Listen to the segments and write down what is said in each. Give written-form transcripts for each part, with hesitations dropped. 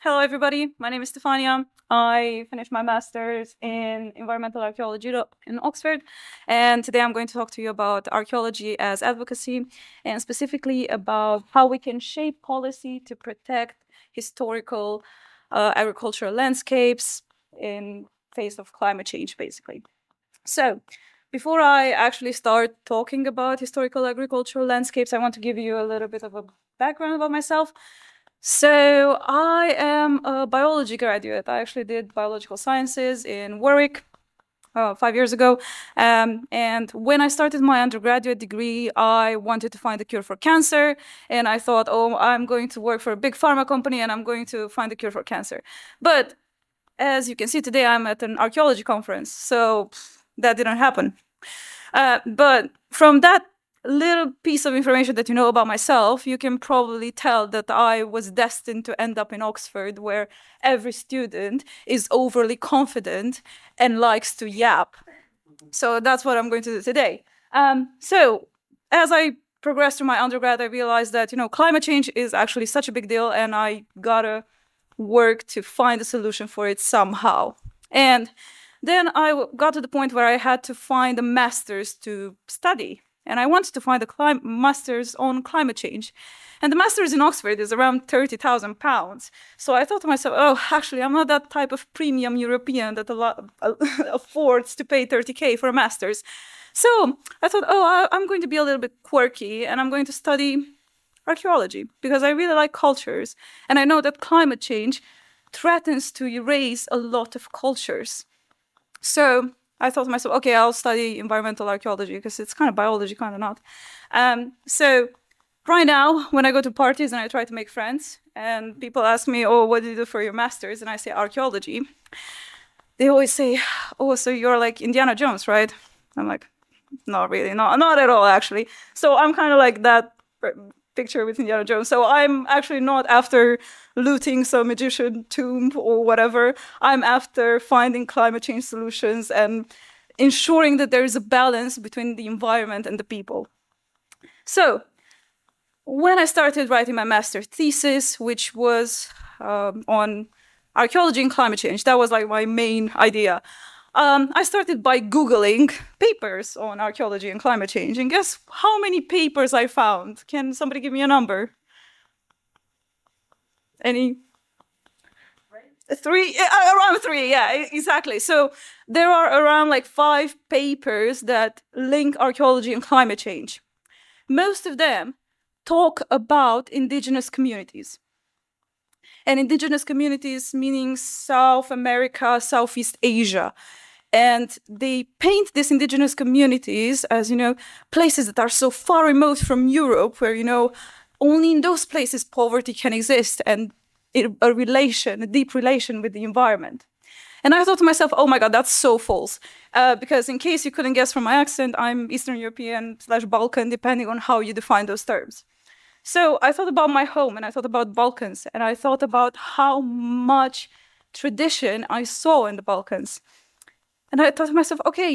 Hello, everybody. My name is Stefania. I finished my master's in environmental archaeology in Oxford, and today I'm going to talk to you about archaeology as advocacy, and specifically about how we can shape policy to protect historical agricultural landscapes in face of climate change, basically. So, before I actually start talking about historical agricultural landscapes, I want to give you a little bit of a background about myself. So I am a biology graduate. I actually did biological sciences in Warwick 5 years ago. And when I started my undergraduate degree, I wanted to find a cure for cancer. And I thought, oh, I'm going to work for a big pharma company and I'm going to find a cure for cancer. But as you can see today, I'm at an archaeology conference. So that didn't happen. But from that little piece of information that you know about myself, you can probably tell that I was destined to end up in Oxford, where every student is overly confident and likes to yap. So that's what I'm going to do today. So as I progressed through my undergrad, I realized that, climate change is actually such a big deal, and I gotta work to find a solution for it somehow. And then I got to the point where I had to find a master's to study. And I wanted to find a master's on climate change. And the master's in Oxford is around £30,000. So I thought to myself, oh, actually, I'm not that type of premium European that affords to pay 30K for a master's. So I thought, oh, I'm going to be a little bit quirky and I'm going to study archaeology because I really like cultures. And I know that climate change threatens to erase a lot of cultures. So I thought to myself, okay, I'll study environmental archaeology because it's kind of biology, kind of not. So right now, when I go to parties and I try to make friends, and people ask me, oh, what do you do for your master's? And I say archaeology. They always say, oh, so you're like Indiana Jones, right? I'm like, not really, not at all, actually. So I'm kind of like that picture with Indiana Jones. So I'm actually not after looting some Egyptian tomb or whatever. I'm after finding climate change solutions and ensuring that there is a balance between the environment and the people. So when I started writing my master's thesis, which was on archaeology and climate change, that was like my main idea. I started by Googling papers on archaeology and climate change, and guess how many papers I found? Can somebody give me a number? Any? Three? Around three, yeah, exactly. So there are around like 5 papers that link archaeology and climate change. Most of them talk about indigenous communities. And indigenous communities meaning South America, Southeast Asia. And they paint these indigenous communities as, places that are so far remote from Europe, where, only in those places poverty can exist and a deep relation with the environment. And I thought to myself, oh my God, that's so false. Because in case you couldn't guess from my accent, I'm Eastern European/Balkan, depending on how you define those terms. So I thought about my home and I thought about Balkans and I thought about how much tradition I saw in the Balkans. And I thought to myself, okay,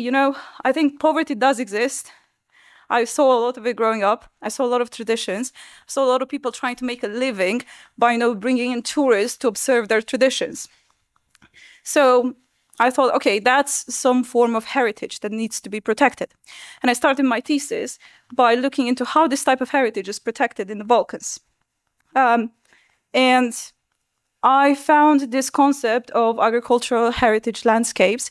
I think poverty does exist. I saw a lot of it growing up. I saw a lot of traditions. I saw a lot of people trying to make a living by, bringing in tourists to observe their traditions. So I thought, okay, that's some form of heritage that needs to be protected. And I started my thesis by looking into how this type of heritage is protected in the Balkans. And I found this concept of agricultural heritage landscapes,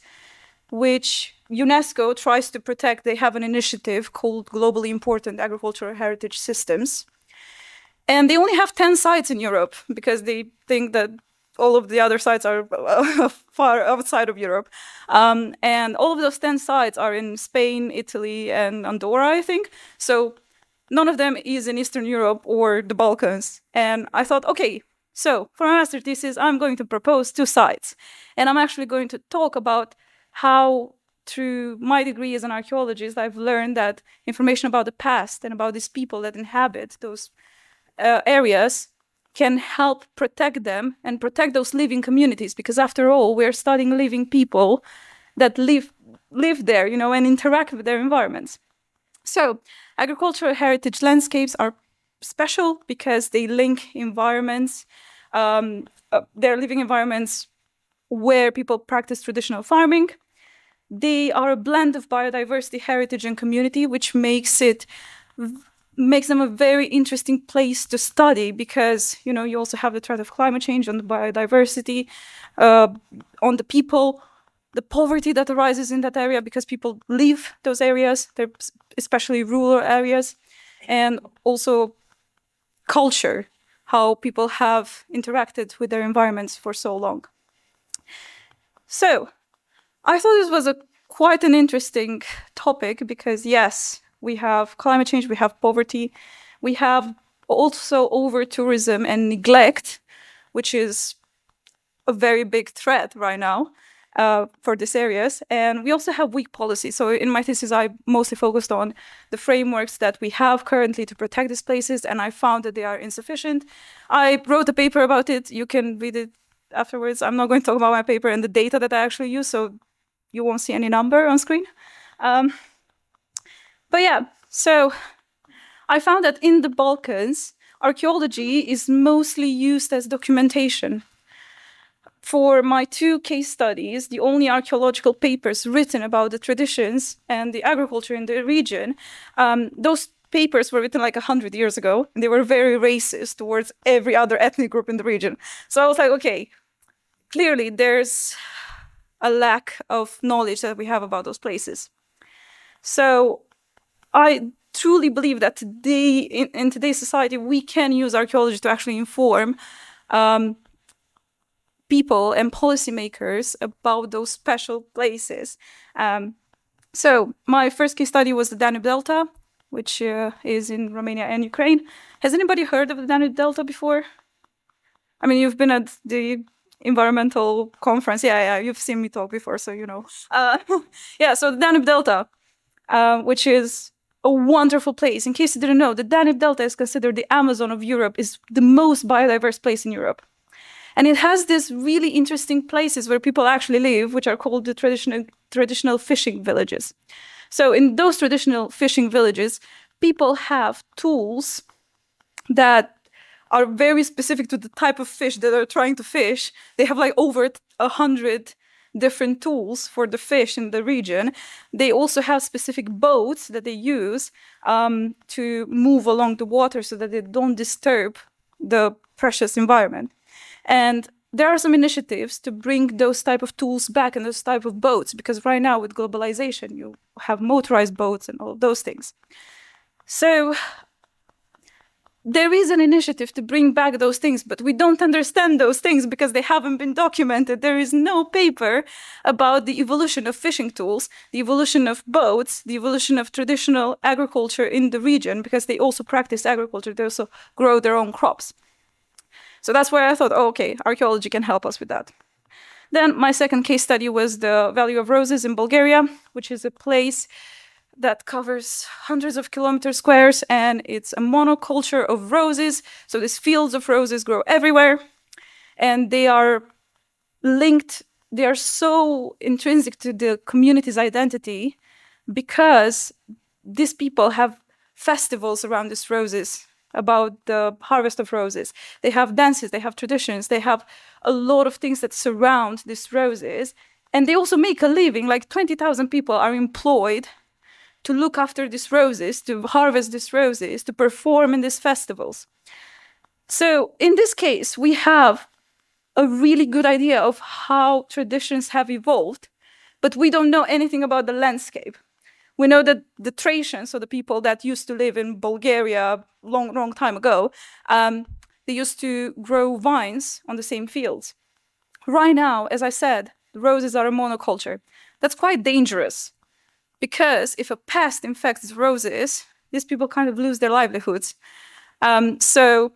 which UNESCO tries to protect. They have an initiative called Globally Important Agricultural Heritage Systems. And they only have 10 sites in Europe because they think that all of the other sites are far outside of Europe. And all of those 10 sites are in Spain, Italy, and Andorra, I think. So none of them is in Eastern Europe or the Balkans. And I thought, okay, so for my master thesis, I'm going to propose 2 sites. And I'm actually going to talk about how, through my degree as an archaeologist, I've learned that information about the past and about these people that inhabit those areas can help protect them and protect those living communities. Because after all, we're studying living people that live there, and interact with their environments. So agricultural heritage landscapes are special because they link environments They're living environments where people practice traditional farming. They are a blend of biodiversity, heritage, and community, which makes them a very interesting place to study because, you know, you also have the threat of climate change on the biodiversity, on the people, the poverty that arises in that area because people leave those areas, they're especially rural areas, and also culture, how people have interacted with their environments for so long. So I thought this was quite an interesting topic because, yes, we have climate change, we have poverty, we have also over-tourism and neglect, which is a very big threat right now for these areas. And we also have weak policy. So in my thesis, I mostly focused on the frameworks that we have currently to protect these places, and I found that they are insufficient. I wrote a paper about it. You can read it afterwards. I'm not going to talk about my paper and the data that I actually use, so you won't see any number on screen. But yeah, so I found that in the Balkans, archaeology is mostly used as documentation. For my 2 case studies, the only archaeological papers written about the traditions and the agriculture in the region, those papers were written like 100 years ago, and they were very racist towards every other ethnic group in the region. So I was like, okay, clearly there's a lack of knowledge that we have about those places. So I truly believe that today, in today's society, we can use archaeology to actually inform people and policymakers about those special places. So my first case study was the Danube Delta, which is in Romania and Ukraine. Has anybody heard of the Danube Delta before? I mean, you've been at the environmental conference. Yeah, you've seen me talk before, so you know. Yeah, so the Danube Delta, which is a wonderful place. In case you didn't know, the Danube Delta is considered the Amazon of Europe, is the most biodiverse place in Europe. And it has these really interesting places where people actually live, which are called the traditional fishing villages. So in those traditional fishing villages, people have tools that are very specific to the type of fish that they're trying to fish. They have like over 100 different tools for the fish in the region. They also have specific boats that they use to move along the water so that they don't disturb the precious environment. And there are some initiatives to bring those type of tools back and those type of boats, because right now with globalization, you have motorized boats and all of those things. So there is an initiative to bring back those things, but we don't understand those things because they haven't been documented. There is no paper about the evolution of fishing tools, the evolution of boats, the evolution of traditional agriculture in the region, because they also practice agriculture, they also grow their own crops. So that's where I thought, oh, okay, archaeology can help us with that. Then my second case study was the Valley of Roses in Bulgaria, which is a place that covers hundreds of kilometer squares, and it's a monoculture of roses. So these fields of roses grow everywhere, and they are linked, they are so intrinsic to the community's identity because these people have festivals around these roses, about the harvest of roses. They have dances, they have traditions, they have a lot of things that surround these roses. And they also make a living, like 20,000 people are employed to look after these roses, to harvest these roses, to perform in these festivals. So in this case, we have a really good idea of how traditions have evolved, but we don't know anything about the landscape. We know that the Thracians, so the people that used to live in Bulgaria long time ago, they used to grow vines on the same fields. Right now, as I said, the roses are a monoculture. That's quite dangerous because if a pest infects roses, these people kind of lose their livelihoods. So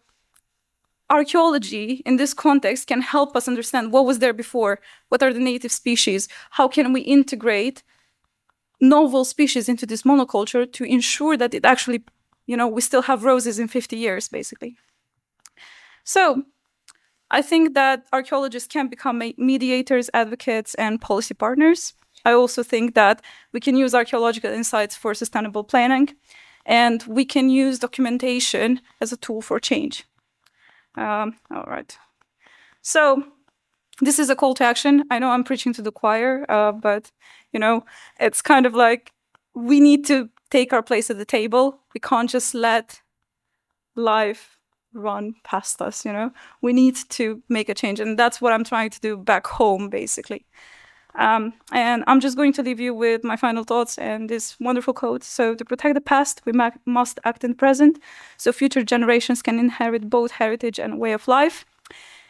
archaeology in this context can help us understand what was there before, what are the native species, how can we integrate novel species into this monoculture to ensure that it actually, we still have roses in 50 years, basically. So I think that archaeologists can become mediators, advocates, and policy partners. I also think that we can use archaeological insights for sustainable planning, and we can use documentation as a tool for change. All right. So this is a call to action. I know I'm preaching to the choir, but it's kind of like we need to take our place at the table. We can't just let life run past us. We need to make a change, and that's what I'm trying to do back home, basically. And I'm just going to leave you with my final thoughts and this wonderful quote. So, to protect the past, we must act in the present, so future generations can inherit both heritage and way of life.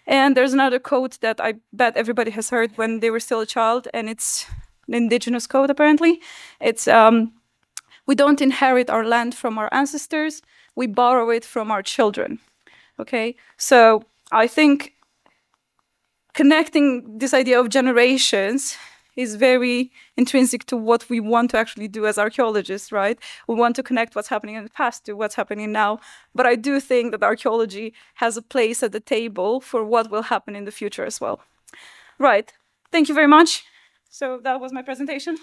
And there's another quote that I bet everybody has heard when they were still a child, and it's an indigenous quote, apparently. It's, we don't inherit our land from our ancestors, we borrow it from our children. Okay? So I think connecting this idea of generations is very intrinsic to what we want to actually do as archaeologists, right? We want to connect what's happening in the past to what's happening now. But I do think that archaeology has a place at the table for what will happen in the future as well. Right. Thank you very much. So that was my presentation.